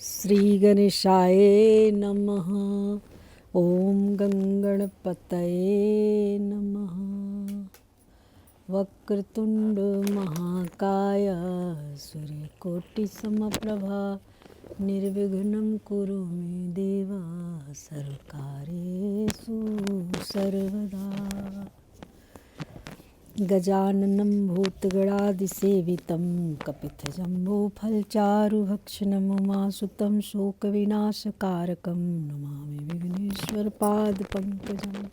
श्री गणेशाय नमः। ओम गंगणपतये नमः। वक्रतुंड महाकाय सूर्यकोटि समप्रभा निर्विघ्नं कुरु मे देव सर्वकार्येषु सर्वदा। गजाननं भूतगणादिसेवितं कपितजम्बूफलचारुभक्षणं उमासुतं शोकविनाशकारकं नमामि विघ्नेश्वरपादपङ्कजम्।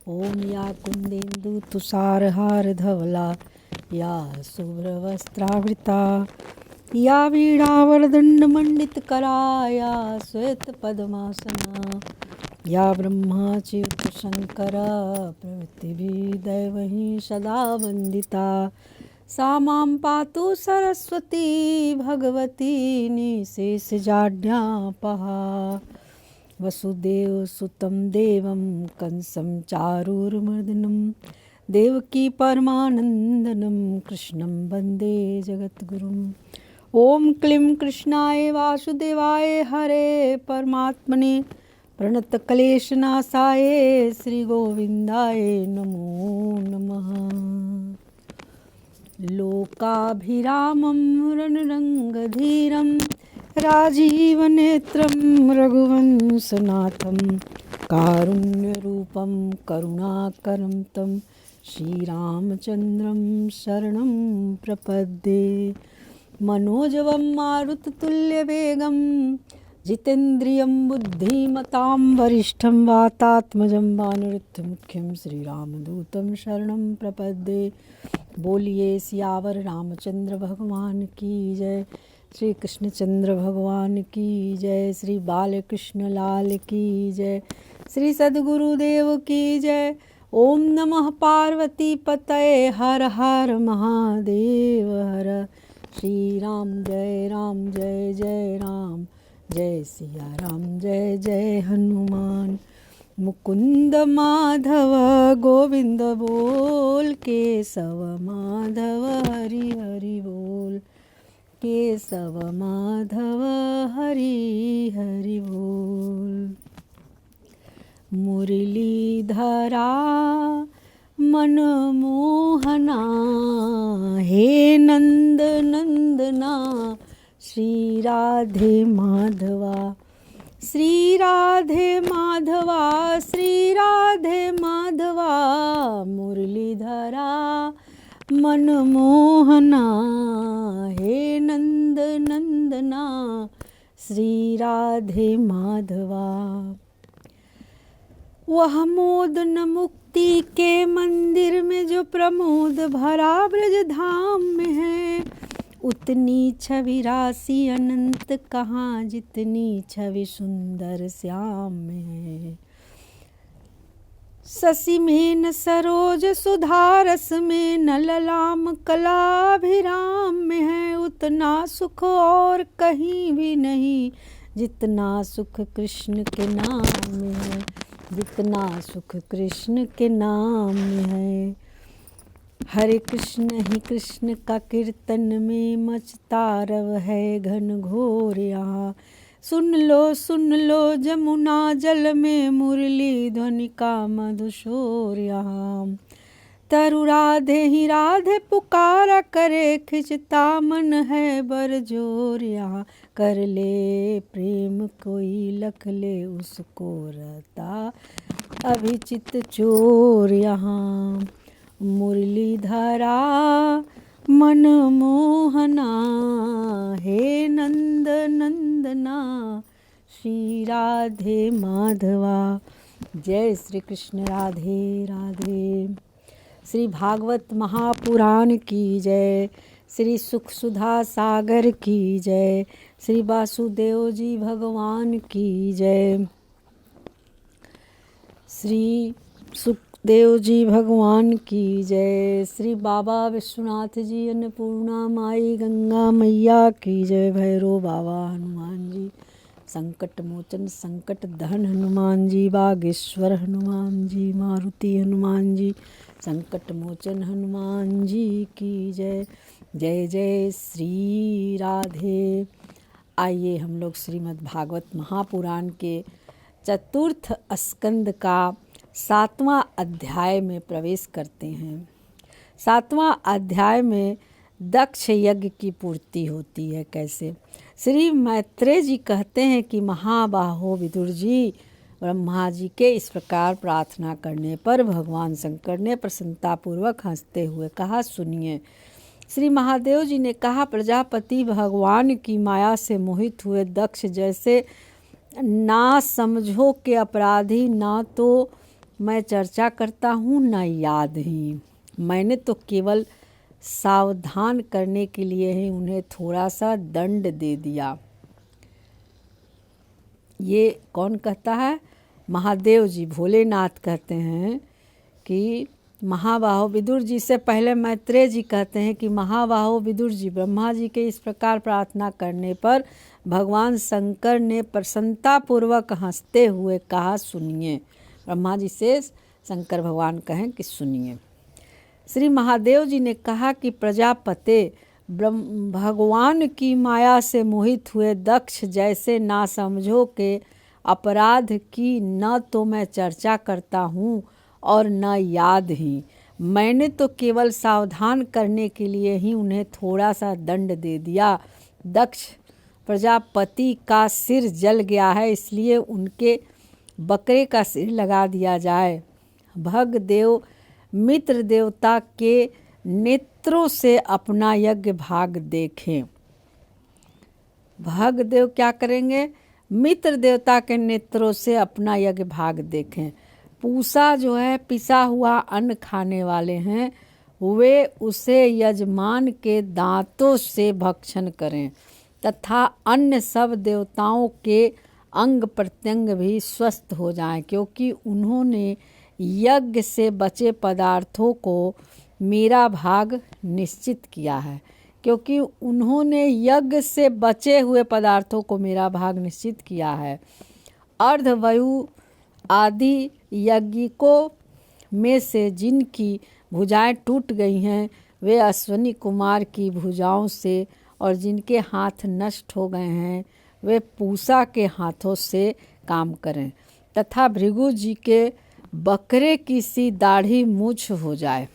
ॐ या कुन्देन्दुतुषारहारधवला या शुभ्रवस्त्रावृता या वीणावरदण्डमण्डितकरा या श्वेतपद्मासना या ब्रह्माच्युतशङ्कर प्रभृतिभिः दैवैः सदा वन्दिता सा मां पातु सरस्वती भगवती निशेषजाड्यापहा। वसुदेवसुतं देवं कंसं चारूरमर्दनं देवकी परमानन्दनं कृष्णं वन्दे जगद्गुरुम्। ॐ क्लीं कृष्णाय वासुदेवाय हरे परमात्मने प्रणतक्लेशनाशाय श्रीगोविन्दाय नमो नमः। लोकाभिरामं रणरङ्गधीरं राजीवनेत्रं रघुवंशनाथं कारुण्यरूपं करुणाकरं तं श्रीरामचन्द्रं शरणं प्रपद्ये। मनोजवं मारुततुल्यवेगं जितेन्द्रियं बुद्धिमतां वरिष्ठं वातात्मजं वानरयुद्धमुख्यं श्रीरामदूतं शरणं प्रपद्ये। बोलिए सियावर रामचंद्र भगवान की जय। श्री कृष्णचंद्र भगवान की जय। श्री बालकृष्ण लाल की जय। श्री सद्गुरुदेव की जय। ओम नमः पार्वती पतये हर हर महादेव हर। श्री राम जय जय राम जय सिया राम जय जय हनुमान। मुकुंद माधव गोविंद बोल केशव माधव हरि हरि बोल केशव माधव हरि हरि बोल। मुरलीधरा मनमोहना हे नंद नंदना श्री राधे माधवा श्री राधे माधवा श्री राधे माधवा। मुरलीधरा मनमोहना हे नंद नंदना श्री राधे माधवा। वह मोद न मुक्ति के मंदिर में जो प्रमोद भरा ब्रज धाम में है, उतनी छवि राशि अनंत कहाँ जितनी छवि सुंदर श्याम में है। शशि में न सरोज सुधारस में न ललाम कलाभिराम में है, उतना सुख और कहीं भी नहीं जितना सुख कृष्ण के नाम में है जितना सुख कृष्ण के नाम में है। हरे कृष्ण ही कृष्ण का कीर्तन में मचता रव है घन घोर यहाँ। सुन लो जमुना जल में मुरली ध्वनि का मधुशोर यहाँ। तरु राधे ही राधे पुकारा करे खिंचता मन है बरजोर यहाँ। कर ले प्रेम कोई लख ले उसको रहता अभिचित चोर यहाँ। मुरलीधरा मनमोहना हे नंद नंदना श्री राधे माधवा। जय श्री कृष्ण राधे राधे। श्री भागवत महापुराण की जय। श्री सुख सुधा सागर की जय। श्री वासुदेव जी भगवान की जय। श्री सुखदेव जी भगवान की जय। श्री बाबा विश्वनाथ जी अन्नपूर्णा माई गंगा मैया की जय। भैरव बाबा हनुमान जी संकट मोचन संकट दहन हनुमान जी। बागेश्वर हनुमान जी मारुति हनुमान जी संकट मोचन हनुमान जी की जय। जय जय श्री राधे। आइए हम लोग श्रीमद् भागवत महापुराण के चतुर्थ स्कंद का 7वां अध्याय में प्रवेश करते हैं। 7वां अध्याय में दक्ष यज्ञ की पूर्ति होती है। कैसे? श्री मैत्रेय जी कहते हैं कि महाबाहो विदुर जी, ब्रह्मा जी के इस प्रकार प्रार्थना करने पर भगवान शंकर ने प्रसन्नतापूर्वक हंसते हुए कहा, सुनिए। श्री महादेव जी ने कहा, प्रजापति भगवान की माया से मोहित हुए दक्ष जैसे ना समझो के अपराधी, ना तो मैं चर्चा करता हूँ न याद ही। मैंने तो केवल सावधान करने के लिए ही उन्हें थोड़ा सा दंड दे दिया। ये कौन कहता है? महादेव जी, भोलेनाथ कहते हैं कि महाबाहो विदुर जी से पहले मैत्रेय जी कहते हैं कि महाबाहो विदुर जी, ब्रह्मा जी के इस प्रकार प्रार्थना करने पर भगवान शंकर ने प्रसन्नतापूर्वक हंसते हुए कहा, सुनिए। ब्रह्मा जी से शंकर भगवान कहें कि सुनिए। श्री महादेव जी ने कहा कि प्रजापते भगवान की माया से मोहित हुए दक्ष जैसे ना समझो के अपराध की न तो मैं चर्चा करता हूँ और न याद ही। मैंने तो केवल सावधान करने के लिए ही उन्हें थोड़ा सा दंड दे दिया। दक्ष प्रजापति का सिर जल गया है, इसलिए उनके बकरे का सिर लगा दिया जाए। भग देव मित्र देवता के नेत्रों से अपना यज्ञ भाग देखें। भग देव क्या करेंगे? मित्र देवता के नेत्रों से अपना यज्ञ भाग देखें। पूसा जो है पिसा हुआ अन्न खाने वाले हैं, वे उसे यजमान के दांतों से भक्षण करें तथा अन्य सब देवताओं के अंग प्रत्यंग भी स्वस्थ हो जाएं, क्योंकि उन्होंने यज्ञ से बचे पदार्थों को मेरा भाग निश्चित किया है। क्योंकि उन्होंने यज्ञ से बचे हुए पदार्थों को मेरा भाग निश्चित किया है। अर्धवायु आदि यज्ञिकों में से जिनकी भुजाएं टूट गई हैं, वे अश्विनी कुमार की भुजाओं से, और जिनके हाथ नष्ट हो गए हैं वे पूसा के हाथों से काम करें तथा भृगु जी के बकरे की सी दाढ़ी मूछ हो जाए।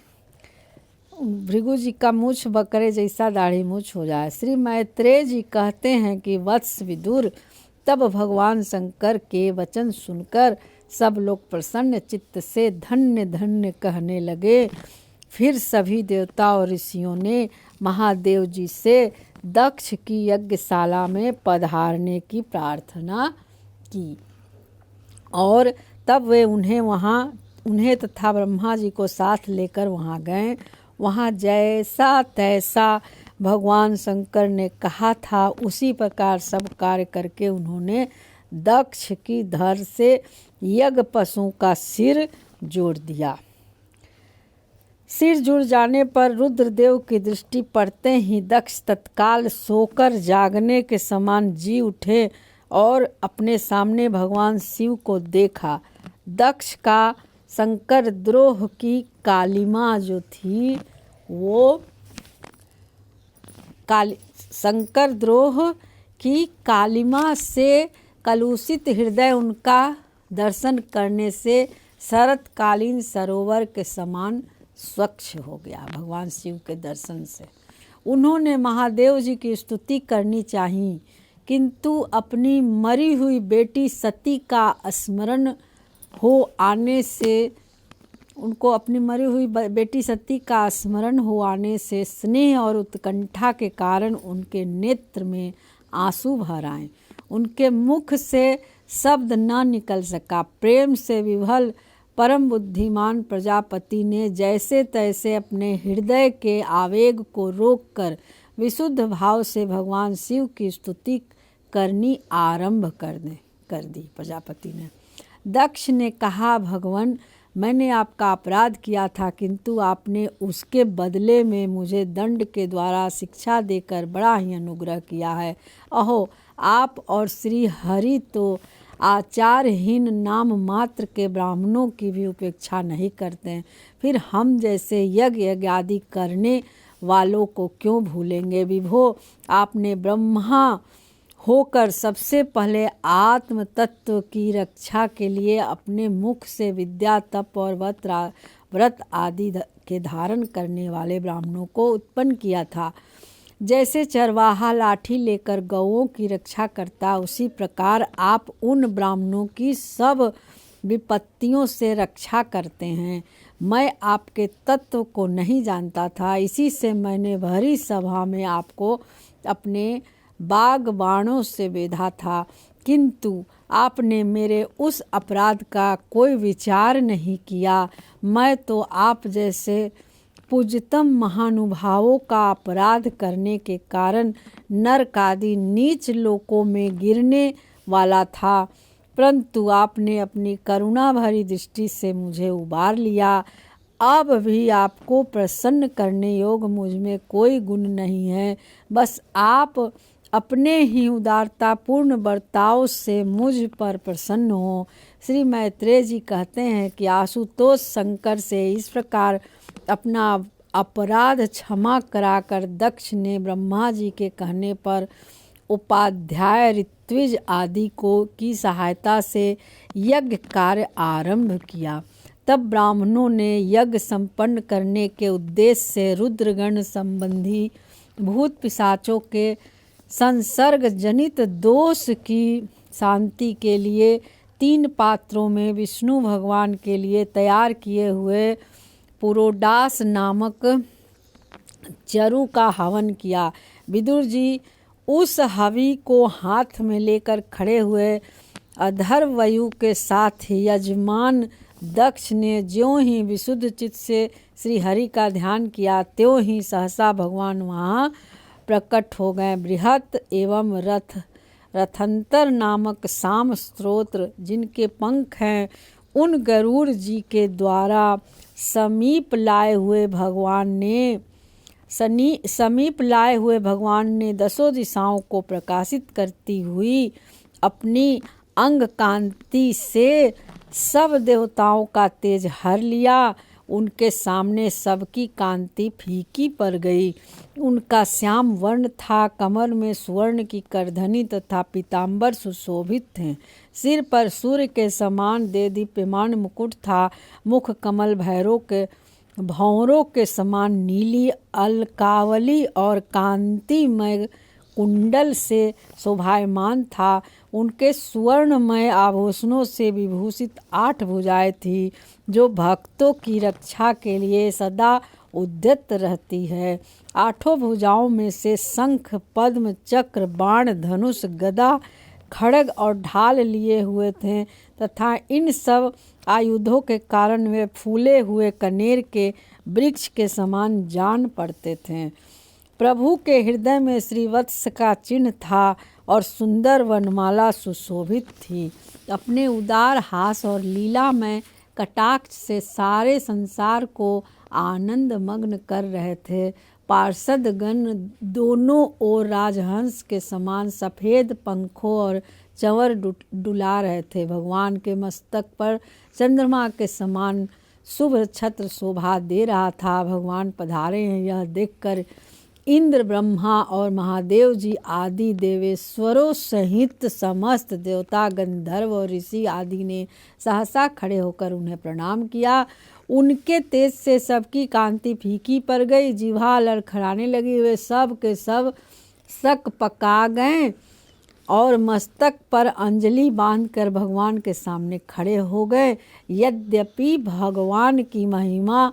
भृगु जी का मूछ बकरे जैसा दाढ़ी मूछ हो जाए। श्री मैत्रेय जी कहते हैं कि वत्स विदुर, तब भगवान शंकर के वचन सुनकर सब लोग प्रसन्न चित्त से धन्य धन्य कहने लगे। फिर सभी देवता और ऋषियों ने महादेव जी से दक्ष की यज्ञशाला में पधारने की प्रार्थना की और तब वे उन्हें तथा ब्रह्मा जी को साथ लेकर वहाँ गए। वहाँ जैसा तैसा भगवान शंकर ने कहा था उसी प्रकार सब कार्य करके उन्होंने दक्ष की धड़ से यज्ञ पशुओं का सिर जोड़ दिया। सिर जुड़ जाने पर रुद्रदेव की दृष्टि पड़ते ही दक्ष तत्काल सोकर जागने के समान जी उठे और अपने सामने भगवान शिव को देखा। दक्ष का शंकर द्रोह की कालिमा जो थी वो शंकर द्रोह की कालिमा से कलुषित हृदय उनका दर्शन करने से शरतकालीन सरोवर के समान स्वच्छ हो गया। भगवान शिव के दर्शन से उन्होंने महादेव जी की स्तुति करनी चाहिए, किंतु अपनी मरी हुई बेटी सती का स्मरण हो आने से उनको अपनी मरी हुई बेटी सती का स्मरण हो आने से स्नेह और उत्कंठा के कारण उनके नेत्र में आंसू भर आए। उनके मुख से शब्द न निकल सका। प्रेम से विभल परम बुद्धिमान प्रजापति ने जैसे तैसे अपने हृदय के आवेग को रोककर विशुद्ध भाव से भगवान शिव की स्तुति करनी आरंभ कर दी। प्रजापति ने दक्ष ने कहा, भगवान, मैंने आपका अपराध किया था, किंतु आपने उसके बदले में मुझे दंड के द्वारा शिक्षा देकर बड़ा ही अनुग्रह किया है। अहो, आप और श्री हरि तो आचारहीन नाम मात्र के ब्राह्मणों की भी उपेक्षा नहीं करते हैं, फिर हम जैसे यज्ञ आदि करने वालों को क्यों भूलेंगे। विभो, आपने ब्रह्मा होकर सबसे पहले आत्म तत्व की रक्षा के लिए अपने मुख से विद्या, तप और व्रत आदि के धारण करने वाले ब्राह्मणों को उत्पन्न किया था। जैसे चरवाहा लाठी लेकर गौओं की रक्षा करता, उसी प्रकार आप उन ब्राह्मणों की सब विपत्तियों से रक्षा करते हैं। मैं आपके तत्व को नहीं जानता था, इसी से मैंने भरी सभा में आपको अपने बागबाणों से बेधा था, किंतु आपने मेरे उस अपराध का कोई विचार नहीं किया। मैं तो आप जैसे पूज्यतम महानुभावों का अपराध करने के कारण नरक आदि नीच लोकों में गिरने वाला था, परंतु आपने अपनी करुणा भरी दृष्टि से मुझे उबार लिया। अब भी आपको प्रसन्न करने योग मुझ में कोई गुण नहीं है, बस आप अपने ही उदारतापूर्ण बर्ताव से मुझ पर प्रसन्न हो। श्री मैत्रेय जी कहते हैं कि आशुतोष शंकर से इस प्रकार अपना अपराध क्षमा कराकर दक्ष ने ब्रह्मा जी के कहने पर उपाध्याय ऋत्विज आदि की सहायता से यज्ञ कार्य आरंभ किया। तब ब्राह्मणों ने यज्ञ संपन्न करने के उद्देश्य से रुद्रगण संबंधी भूत पिशाचों के संसर्ग जनित दोष की शांति के लिए 3 पात्रों में विष्णु भगवान के लिए तैयार किए हुए पुरोडास नामक चरु का हवन किया। विदुर जी उस हवि को हाथ में लेकर खड़े हुए। अधर्वयु के साथ यजमान दक्ष ने ज्यों ही विशुद्ध चित्त से श्री हरि का ध्यान किया, त्यों ही सहसा भगवान वहाँ प्रकट हो गए। बृहत एवं रथंतर नामक साम स्तोत्र जिनके पंख हैं, उन गरुड़ जी के द्वारा समीप लाए हुए भगवान ने दसों दिशाओं को प्रकाशित करती हुई अपनी अंग कांति से सब देवताओं का तेज हर लिया। उनके सामने सबकी कांति फीकी पड़ गई। उनका श्याम वर्ण था, कमर में सुवर्ण की करधनी तथा पीताम्बर सुशोभित थे। सिर पर सूर्य के समान देदीप्यमान मुकुट था। मुख कमल भौरों के समान नीली अलकावली और कांतिमय कुंडल से शोभायमान था। उनके सुवर्णमय आभूषणों से विभूषित 8 भुजाएं थी, जो भक्तों की रक्षा के लिए सदा उद्यत रहती है। 8 भुजाओं में से शंख, पद्म, चक्र, बाण, धनुष, गदा, खड्ग और ढाल लिए हुए थे तथा इन सब आयुधों के कारण वे फूले हुए कनेर के वृक्ष के समान जान पड़ते थे। प्रभु के हृदय में श्रीवत्स का चिन्ह था और सुंदर वनमाला सुशोभित थी। अपने उदार हास और लीला में कटाक्ष से सारे संसार को आनंद मग्न कर रहे थे। पार्षद गण दोनों ओर राजहंस के समान सफ़ेद पंखों और चंवर डुला रहे थे। भगवान के मस्तक पर चंद्रमा के समान शुभ छत्र शोभा दे रहा था। भगवान पधारे हैं यह देखकर इंद्र, ब्रह्मा और महादेव जी आदि देवेश्वरों सहित समस्त देवता, गंधर्व और ऋषि आदि ने सहसा खड़े होकर उन्हें प्रणाम किया। उनके तेज से सबकी कांति फीकी पड़ गई, जिह्वा लड़खड़ाने लगी। वे सब के सब सक पका गए और मस्तक पर अंजलि बांधकर भगवान के सामने खड़े हो गए। यद्यपि भगवान की महिमा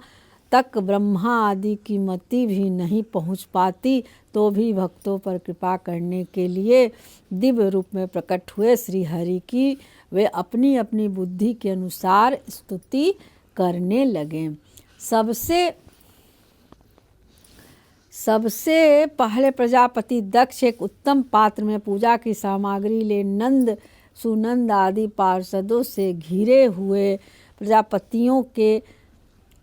तक ब्रह्मा आदि की मति भी नहीं पहुंच पाती, तो भी भक्तों पर कृपा करने के लिए दिव्य रूप में प्रकट हुए श्री हरि की वे अपनी अपनी बुद्धि के अनुसार स्तुति करने लगे। सबसे पहले प्रजापति दक्ष एक उत्तम पात्र में पूजा की सामग्री ले नंद, सुनंद आदि पार्षदों से घिरे हुए प्रजापतियों के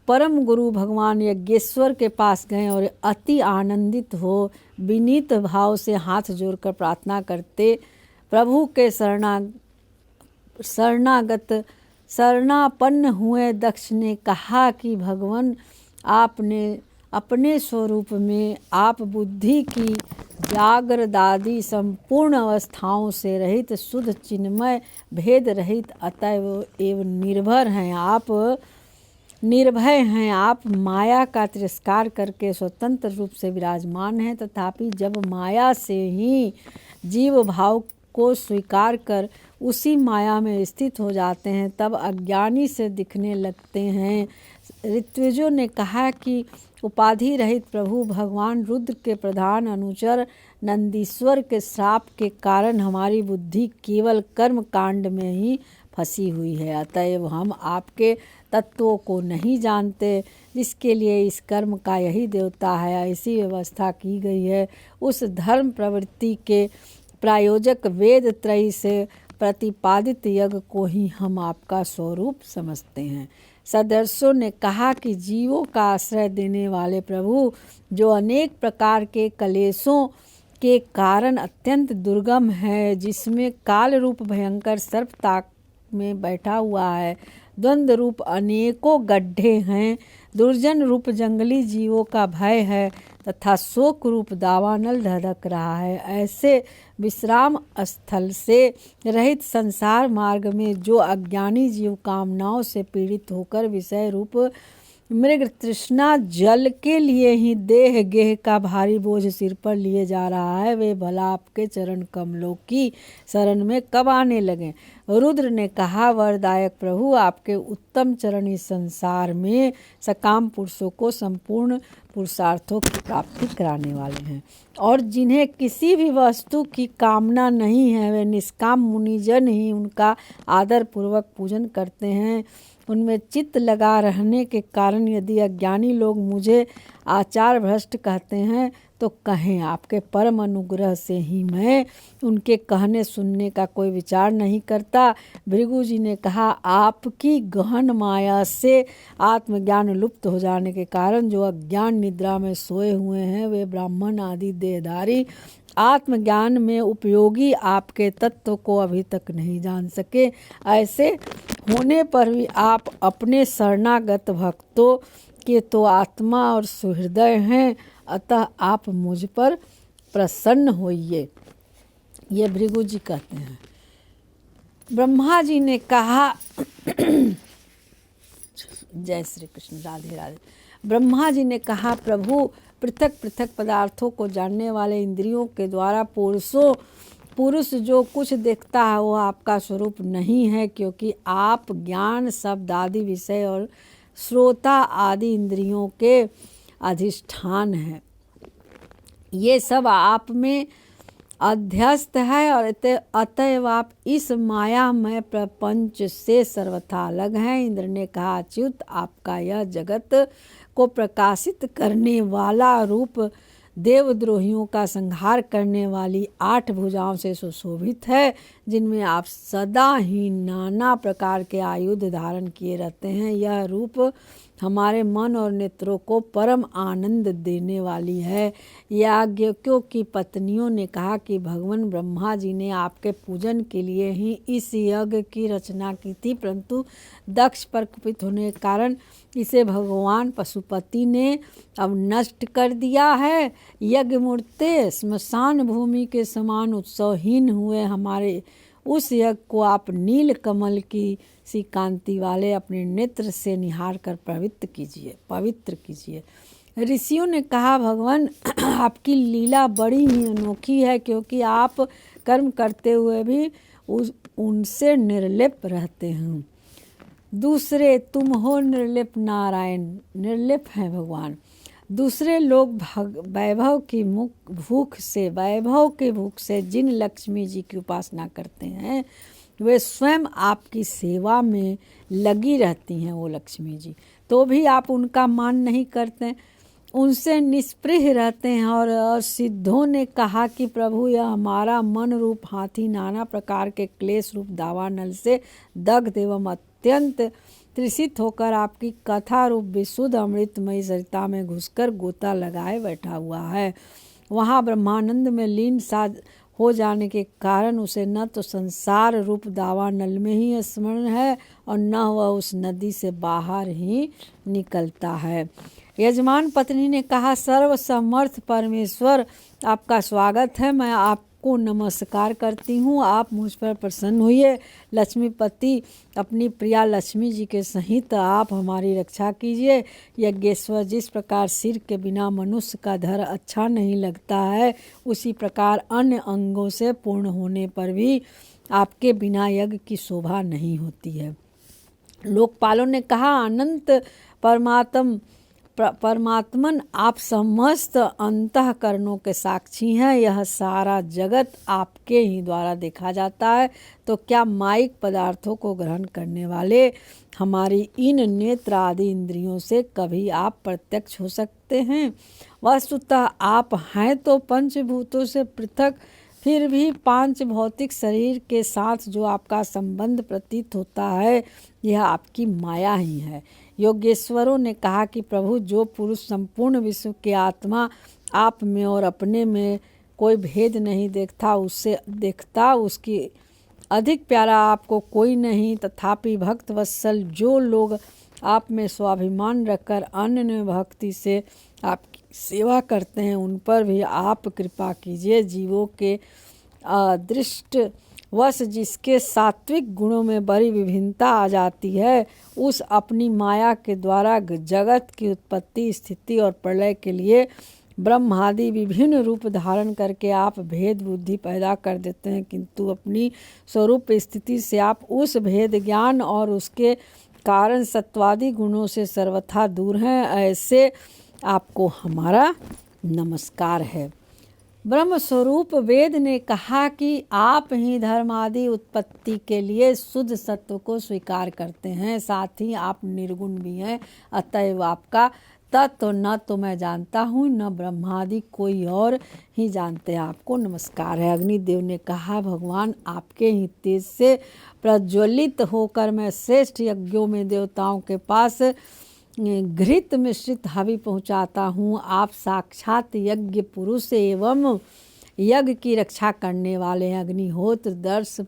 परम गुरु भगवान यज्ञेश्वर के पास गए और अति आनंदित हो विनीत भाव से हाथ जोड़कर प्रार्थना करते प्रभु के शरणापन्न हुए। दक्ष ने कहा कि भगवान, आपने अपने स्वरूप में आप बुद्धि की जागृदादि संपूर्ण अवस्थाओं से रहित, शुद्ध चिन्मय भेद रहित, अतएव एवं निर्भय हैं आप। माया का तिरस्कार करके स्वतंत्र रूप से विराजमान हैं, तथापि जब माया से ही जीव भाव को स्वीकार कर उसी माया में स्थित हो जाते हैं, तब अज्ञानी से दिखने लगते हैं। ऋत्विजों ने कहा कि उपाधि रहित प्रभु भगवान रुद्र के प्रधान अनुचर नंदीश्वर के श्राप के कारण हमारी बुद्धि केवल कर्म कांड में ही फंसी हुई है। अतएव हम आपके तत्वों को नहीं जानते, जिसके लिए इस कर्म का यही देवता है। ऐसी व्यवस्था की गई है। उस धर्म प्रवृत्ति के प्रायोजक वेद त्रयी से प्रतिपादित यज्ञ को ही हम आपका स्वरूप समझते हैं। सदस्यों ने कहा कि जीवों का आश्रय देने वाले प्रभु, जो अनेक प्रकार के कलेशों के कारण अत्यंत दुर्गम है, जिसमें काल रूप भयंकर सर्प ताक में बैठा हुआ है, द्वंद्व रूप अनेकों गड्ढे हैं, दुर्जन रूप जंगली जीवों का भय है, तथा शोक रूप दावानल धधक रहा है, ऐसे विश्राम स्थल से रहित संसार मार्ग में जो अज्ञानी जीव कामनाओं से पीड़ित होकर विषय रूप मृग तृष्णा जल के लिए ही देह गेह का भारी बोझ सिर पर लिए जा रहा है, वे भला आपके चरण कमलों की शरण में कब आने लगे। रुद्र ने कहा, वरदायक प्रभु, आपके उत्तम चरण इस संसार में सकाम पुरुषों को संपूर्ण पुरुषार्थों की प्राप्ति कराने वाले हैं, और जिन्हें किसी भी वस्तु की कामना नहीं है, वे निष्काम मुनिजन ही उनका आदर पूर्वक पूजन करते हैं। उनमें चित्त लगा रहने के कारण यदि अज्ञानी लोग मुझे आचार भ्रष्ट कहते हैं, तो कहें, आपके परम अनुग्रह से ही मैं उनके कहने सुनने का कोई विचार नहीं करता। भृगु जी ने कहा, आपकी गहन माया से आत्मज्ञान लुप्त हो जाने के कारण जो अज्ञान निद्रा में सोए हुए हैं, वे ब्राह्मण आदि देहधारी आत्मज्ञान में उपयोगी आपके तत्व को अभी तक नहीं जान सके। ऐसे होने पर भी आप अपने शरणागत भक्तों के तो आत्मा और सुहृदय हैं, अतः आप मुझ पर प्रसन्न होइए। ये भृगु जी कहते हैं। ब्रह्मा जी ने कहा जय श्री कृष्ण, राधे राधे। ब्रह्मा जी ने कहा, प्रभु, पृथक पृथक पदार्थों को जानने वाले इंद्रियों के द्वारा पुरुष जो कुछ देखता है वो आपका स्वरूप नहीं है, क्योंकि आप ज्ञान, शब्द आदि विषय और श्रोता आदि इंद्रियों के अधिष्ठान है। ये सब आप में अध्यस्त है, और अतएव आप इस मायामय प्रपंच से सर्वथा अलग हैं। इंद्र ने कहा, अच्युत, आपका यह जगत को प्रकाशित करने वाला रूप देवद्रोहियों का संहार करने वाली 8 भुजाओं से सुशोभित है, जिनमें आप सदा ही नाना प्रकार के आयुध धारण किए रहते हैं। यह रूप हमारे मन और नेत्रों को परम आनंद देने वाली है। याज्ञवल्क्यों की पत्नियों ने कहा कि भगवान ब्रह्मा जी ने आपके पूजन के लिए ही इस यज्ञ की रचना की थी, परंतु दक्ष पर कुपित होने के कारण इसे भगवान पशुपति ने अब नष्ट कर दिया है। यज्ञ मूर्ते स्मशान भूमि के समान उत्सवहीन हुए हमारे उस यज्ञ को आप नील कमल की सी कांति वाले अपने नेत्र से निहार कर पवित्र कीजिए। ऋषियों ने कहा, भगवान, आपकी लीला बड़ी ही अनोखी है, क्योंकि आप कर्म करते हुए भी उनसे निर्लिप्त रहते हैं। दूसरे तुम हो निर्लिप्त नारायण, निर्लिप्त हैं भगवान। दूसरे लोग वैभव की भूख से जिन लक्ष्मी जी की उपासना करते हैं, वे स्वयं आपकी सेवा में लगी रहती हैं। वो लक्ष्मी जी तो भी आप उनका मान नहीं करते, उनसे निष्पृह रहते हैं। और सिद्धों ने कहा कि प्रभु, यह हमारा मन रूप हाथी नाना प्रकार के क्लेश रूप दावानल से दग्ध एवं अत्यंत तृषित होकर आपकी कथा रूप विशुद्ध अमृतमयी सरिता में घुसकर गोता लगाए बैठा हुआ है। वहाँ ब्रह्मानंद में लीन सा हो जाने के कारण उसे न तो संसार रूप दावानल में ही स्मरण है, और न वह उस नदी से बाहर ही निकलता है। यजमान पत्नी ने कहा, सर्वसमर्थ परमेश्वर आपका स्वागत है, मैं आपको नमस्कार करती हूँ, आप मुझ पर प्रसन्न हुए। लक्ष्मीपति अपनी प्रिया लक्ष्मी जी के सहित आप हमारी रक्षा कीजिए। यज्ञेश्वर, जिस प्रकार सिर के बिना मनुष्य का धड़ अच्छा नहीं लगता है, उसी प्रकार अन्य अंगों से पूर्ण होने पर भी आपके बिना यज्ञ की शोभा नहीं होती है। लोकपालों ने कहा, अनंत परमात्मन आप समस्त अंतःकरणों के साक्षी हैं, यह सारा जगत आपके ही द्वारा देखा जाता है, तो क्या माइक पदार्थों को ग्रहण करने वाले हमारी इन नेत्र आदि इंद्रियों से कभी आप प्रत्यक्ष हो सकते हैं? वस्तुतः आप हैं तो पंचभूतों से पृथक, फिर भी पांच भौतिक शरीर के साथ जो आपका संबंध प्रतीत होता है, यह आपकी माया ही है। योगेश्वरों ने कहा कि प्रभु, जो पुरुष संपूर्ण विश्व के आत्मा आप में और अपने में कोई भेद नहीं देखता उसकी अधिक प्यारा आपको कोई नहीं। तथापि भक्त वत्सल जो लोग आप में स्वाभिमान रखकर अन्य भक्ति से आपकी सेवा करते हैं, उन पर भी आप कृपा कीजिए। जीवों के अदृष्ट वश जिसके सात्विक गुणों में बड़ी विभिन्नता आ जाती है, उस अपनी माया के द्वारा जगत की उत्पत्ति, स्थिति और प्रलय के लिए ब्रह्मादि विभिन्न रूप धारण करके आप भेद बुद्धि पैदा कर देते हैं, किंतु अपनी स्वरूप स्थिति से आप उस भेद ज्ञान और उसके कारण सत्वादि गुणों से सर्वथा दूर हैं। ऐसे आपको हमारा नमस्कार है। ब्रह्म स्वरूप वेद ने कहा कि आप ही धर्मादि उत्पत्ति के लिए शुद्ध सत्व को स्वीकार करते हैं, साथ ही आप निर्गुण भी हैं, अतएव आपका तत्व न तो मैं जानता हूँ न ब्रह्मादि कोई और ही जानते हैं। आपको नमस्कार है। अग्निदेव ने कहा, भगवान आपके ही तेज से प्रज्वलित होकर मैं श्रेष्ठ यज्ञों में देवताओं के पास घृत मिश्रित हवि पहुँचाता हूँ। आप साक्षात यज्ञ पुरुष एवं यज्ञ की रक्षा करने वाले हैं। अग्निहोत्र, दर्श,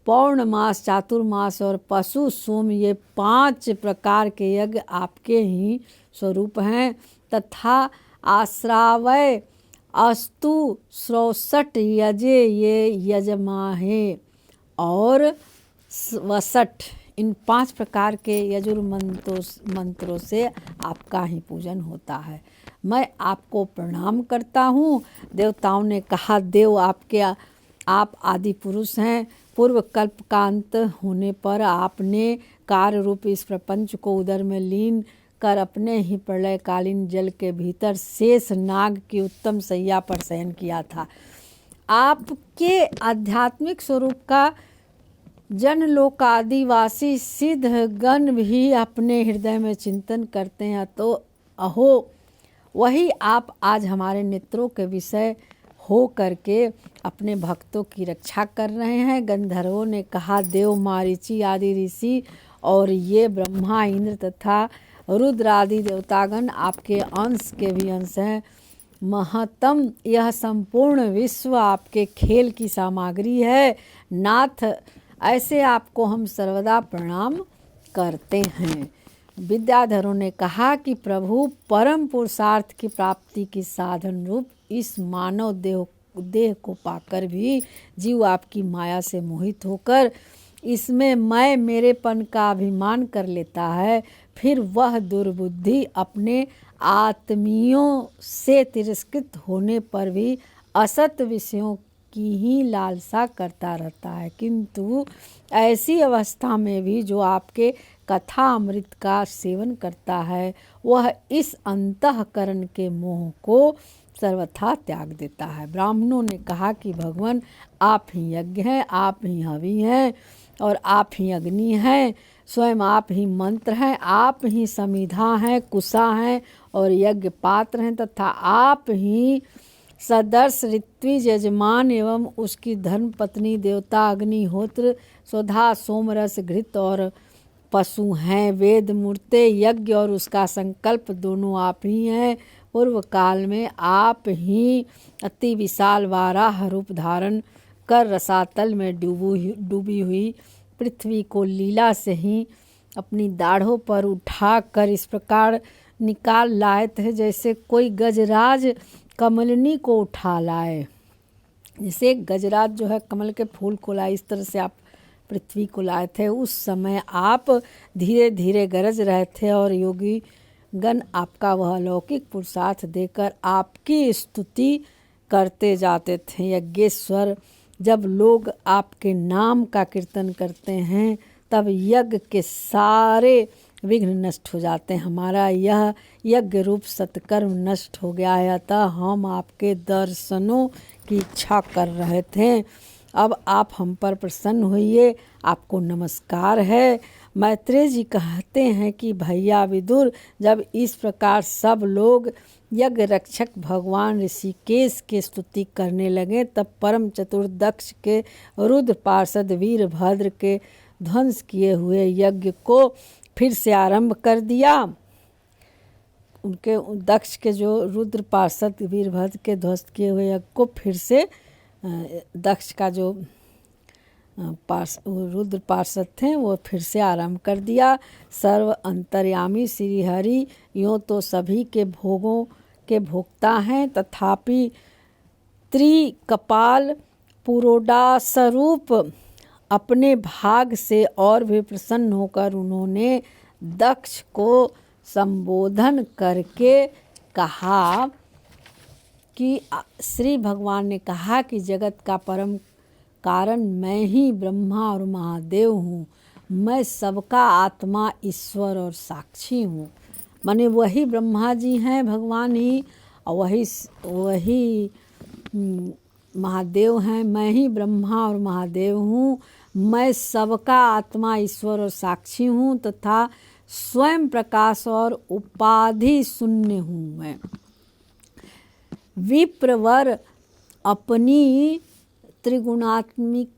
पौर्णमास, चातुर्मास और पशु सोम, ये 5 प्रकार के यज्ञ आपके ही स्वरूप हैं, तथा आश्रावय, अस्तु, श्रौसठ यजे ये यजमाहे और वसठ, इन 5 प्रकार के यजुर्मंत्रों से आपका ही पूजन होता है। मैं आपको प्रणाम करता हूँ। देवताओं ने कहा, देव आप आदि पुरुष हैं। पूर्व कल्प का अंत होने पर आपने कार्य रूप इस प्रपंच को उदर में लीन कर अपने ही प्रलयकालीन जल के भीतर शेष नाग की उत्तम सैया पर शयन किया था। आपके आध्यात्मिक स्वरूप का जनलोकादिवासी सिद्ध गण भी अपने हृदय में चिंतन करते हैं, तो अहो वही आप आज हमारे नेत्रों के विषय हो करके अपने भक्तों की रक्षा कर रहे हैं। गंधर्वों ने कहा, देव, मारीची आदि ऋषि और ये ब्रह्मा, इंद्र तथा रुद्र आदि देवतागण आपके अंश के भी अंश हैं। महत्तम यह संपूर्ण विश्व आपके खेल की सामग्री है। नाथ, ऐसे आपको हम सर्वदा प्रणाम करते हैं। विद्याधरों ने कहा कि प्रभु, परम पुरुषार्थ की प्राप्ति की साधन रूप इस मानव देह को पाकर भी जीव आपकी माया से मोहित होकर इसमें मैं मेरेपन का अभिमान कर लेता है। फिर वह दुर्बुद्धि अपने आत्मियों से तिरस्कृत होने पर भी असत विषयों की ही लालसा करता रहता है, किंतु ऐसी अवस्था में भी जो आपके कथा अमृत का सेवन करता है, वह इस अंतःकरण के मोह को सर्वथा त्याग देता है। ब्राह्मणों ने कहा कि भगवान, आप ही यज्ञ हैं, आप ही हवि हैं और आप ही अग्नि हैं, स्वयं आप ही मंत्र हैं, आप ही समिधा हैं, कुशा हैं और यज्ञ पात्र हैं, तथा आप ही सदर्श ऋत्विज यजमान एवं उसकी धर्म पत्नी देवता अग्निहोत्र, स्वधा, सोमरस, घृत और पशु हैं। वेद मूर्ते, यज्ञ और उसका संकल्प दोनों आप ही हैं। पूर्व काल में आप ही अति विशाल वाराह रूप धारण कर रसातल में डूबी हुई पृथ्वी को लीला से ही अपनी दाढ़ों पर उठा कर इस प्रकार निकाल लाए थे, जैसे कोई गजराज कमलनी को उठा लाए। जैसे गजराज जो है कमल के फूल को लाए, इस तरह से आप पृथ्वी को लाए थे। उस समय आप धीरे धीरे गरज रहे थे और योगी गण आपका वह अलौकिक पुरुषार्थ देकर आपकी स्तुति करते जाते थे। यज्ञेश्वर, जब लोग आपके नाम का कीर्तन करते हैं तब यज्ञ के सारे विघ्न नष्ट हो जाते हैं। हमारा यह यज्ञ रूप सत्कर्म नष्ट हो गया है, अतः हम आपके दर्शनों की इच्छा कर रहे थे। अब आप हम पर प्रसन्न होइए, आपको नमस्कार है। मैत्रेय जी कहते हैं कि भैया विदुर, जब इस प्रकार सब लोग यज्ञ रक्षक भगवान ऋषिकेश के स्तुति करने लगे, तब परम चतुर दक्ष के रुद्र पार्षद वीरभद्र के ध्वंस किए हुए यज्ञ को फिर से आरंभ कर दिया। उनके दक्ष के जो रुद्र पार्षद वीरभद्र के ध्वस्त किए हुए यज्ञ को फिर से दक्ष का जो रुद्र पार्षद थे वो फिर से आरंभ कर दिया। सर्व अंतर्यामी श्री हरि यूँ तो सभी के भोगों के भोक्ता हैं, तथापि त्रिकपाल पुरोडा स्वरूप अपने भाग से और भी प्रसन्न होकर उन्होंने दक्ष को संबोधन करके कहा कि श्री भगवान ने कहा कि जगत का परम कारण मैं ही ब्रह्मा और महादेव हूँ। मैं सबका आत्मा, ईश्वर और साक्षी हूँ। माने वही ब्रह्मा जी हैं भगवान ही, और वही महादेव हैं। मैं ही ब्रह्मा और महादेव हूँ। मैं सबका आत्मा, ईश्वर और साक्षी हूँ तथा स्वयं प्रकाश और उपाधि शून्य हूँ। मैं विप्रवर अपनी त्रिगुणात्मिक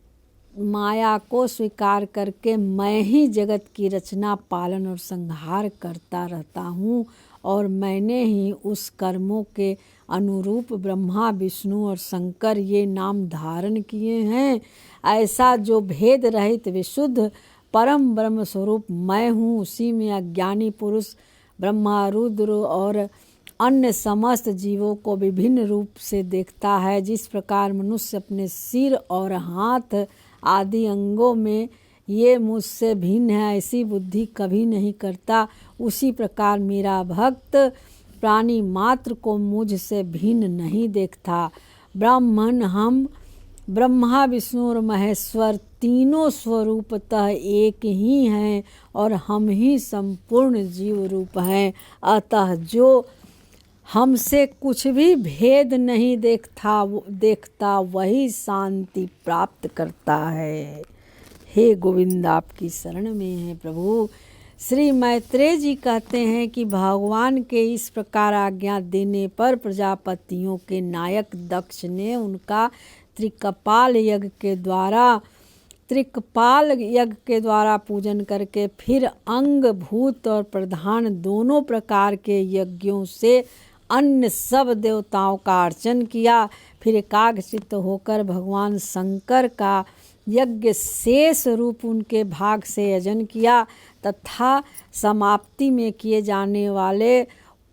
माया को स्वीकार करके मैं ही जगत की रचना, पालन और संहार करता रहता हूँ, और मैंने ही उस कर्मों के अनुरूप ब्रह्मा, विष्णु और शंकर ये नाम धारण किए हैं। ऐसा जो भेद रहित विशुद्ध परम ब्रह्म स्वरूप मैं हूँ, उसी में अज्ञानी पुरुष ब्रह्मा, रुद्र और अन्य समस्त जीवों को विभिन्न रूप से देखता है। जिस प्रकार मनुष्य अपने सिर और हाथ आदि अंगों में ये मुझसे भिन्न है ऐसी बुद्धि कभी नहीं करता, उसी प्रकार मेरा भक्त प्राणी मात्र को मुझसे भिन्न नहीं देखता। ब्राह्मण हम ब्रह्मा, विष्णु और महेश्वर तीनों स्वरूपतः एक ही हैं और हम ही संपूर्ण जीव रूप हैं। अतः जो हमसे कुछ भी भेद नहीं देखता वही शांति प्राप्त करता है। हे गोविंद, आपकी शरण में है प्रभु। श्री मैत्रेय जी कहते हैं कि भगवान के इस प्रकार आज्ञा देने पर प्रजापतियों के नायक दक्ष ने उनका त्रिकपाल यज्ञ के द्वारा पूजन करके फिर अंग, भूत और प्रधान दोनों प्रकार के यज्ञों से अन्य सब देवताओं का अर्चन किया। फिर एकाग्रचित्त होकर भगवान शंकर का यज्ञ शेष रूप उनके भाग से यजन किया तथा समाप्ति में किए जाने वाले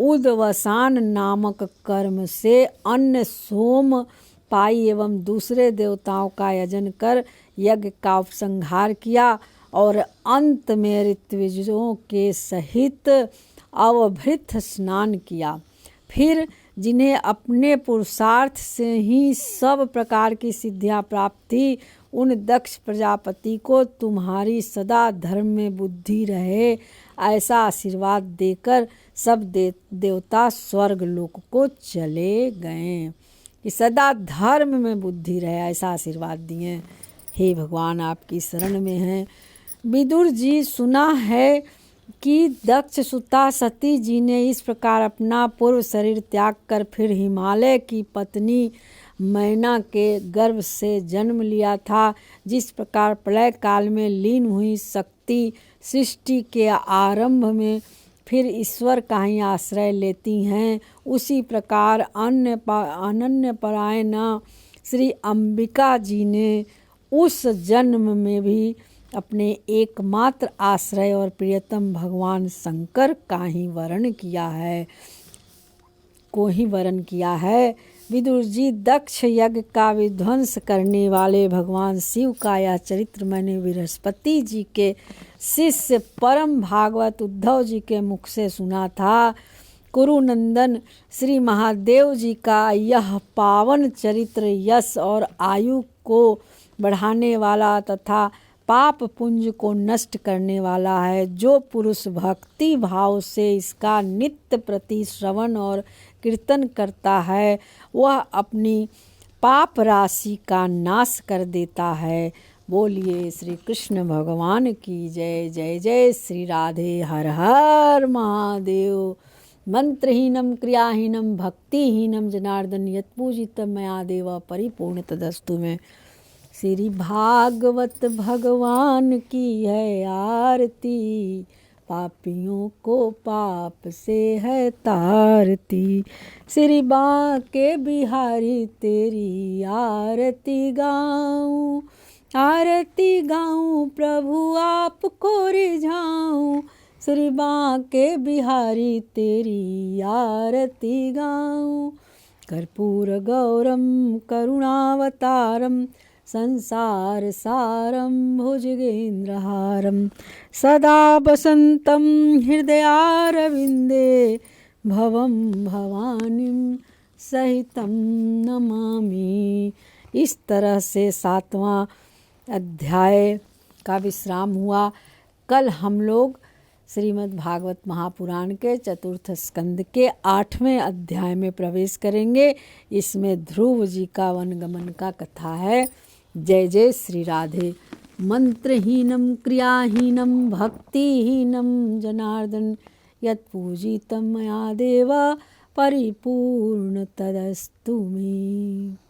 उद्वसान नामक कर्म से अन्य सोम, पाई एवं दूसरे देवताओं का यजन कर यज्ञ का उपसंहार किया और अंत में ऋत्विजों के सहित अवभृत स्नान किया। फिर जिन्हें अपने पुरुषार्थ से ही सब प्रकार की सिद्धियां प्राप्त थी, उन दक्ष प्रजापति को तुम्हारी सदा धर्म में बुद्धि रहे ऐसा आशीर्वाद देकर सब देवता स्वर्ग लोक को चले गए। कि सदा धर्म में बुद्धि रहे ऐसा आशीर्वाद दिए। हे भगवान, आपकी शरण में हैं। विदुर जी, सुना है कि दक्ष सुता सती जी ने इस प्रकार अपना पूर्व शरीर त्याग कर फिर हिमालय की पत्नी मैना के गर्भ से जन्म लिया था। जिस प्रकार प्रलय काल में लीन हुई शक्ति सृष्टि के आरंभ में फिर ईश्वर का ही आश्रय लेती हैं, उसी प्रकार अनन्य परायण श्री अंबिका जी ने उस जन्म में भी अपने एकमात्र आश्रय और प्रियतम भगवान शंकर का ही वर्ण किया है। विदुर जी, दक्ष यज्ञ का विध्वंस करने वाले भगवान शिव का यह चरित्र मैंने बृहस्पति जी के शिष्य परम भागवत उद्धव जी के मुख से सुना था। कुरुनंदन श्री महादेव जी का यह पावन चरित्र यश और आयु को बढ़ाने वाला तथा पाप पुंज को नष्ट करने वाला है। जो पुरुष भक्ति भाव से इसका नित्य प्रति श्रवण और कीर्तन करता है वह अपनी पाप राशि का नाश कर देता है। बोलिए श्री कृष्ण भगवान की जय। जय जय श्री राधे। हर हर महादेव। मंत्रहीनम क्रियाहीनम भक्तिहीनम जनार्दन यत्पूजितम मया देव परिपूर्ण तदस्तु में। श्री भागवत भगवान की है आरती, पापियों को पाप से है तारती। श्री बांके बिहारी तेरी आरती गाऊं, आरती गाऊं प्रभु आपको रिझाऊं। श्री बांके बिहारी तेरी आरती गाऊं। कर्पूर गौरम करुणावतारम संसार सारं भुजगेन्द्रहारं सदा वसन्तं हृदयारविन्दे भवं भवानीं सहितं नमामि। इस तरह से 7वां अध्याय का विश्राम हुआ। कल हम लोग श्रीमद् भागवत महापुराण के चतुर्थ स्कंद के 8वें अध्याय में प्रवेश करेंगे। इसमें ध्रुव जी का वनगमन का कथा है। जय जय श्री राधे। मंत्रहीनम क्रियाहीनम भक्तिहीनम जनार्दन यत्पूजितं मया देव परिपूर्ण तदस्तु मे।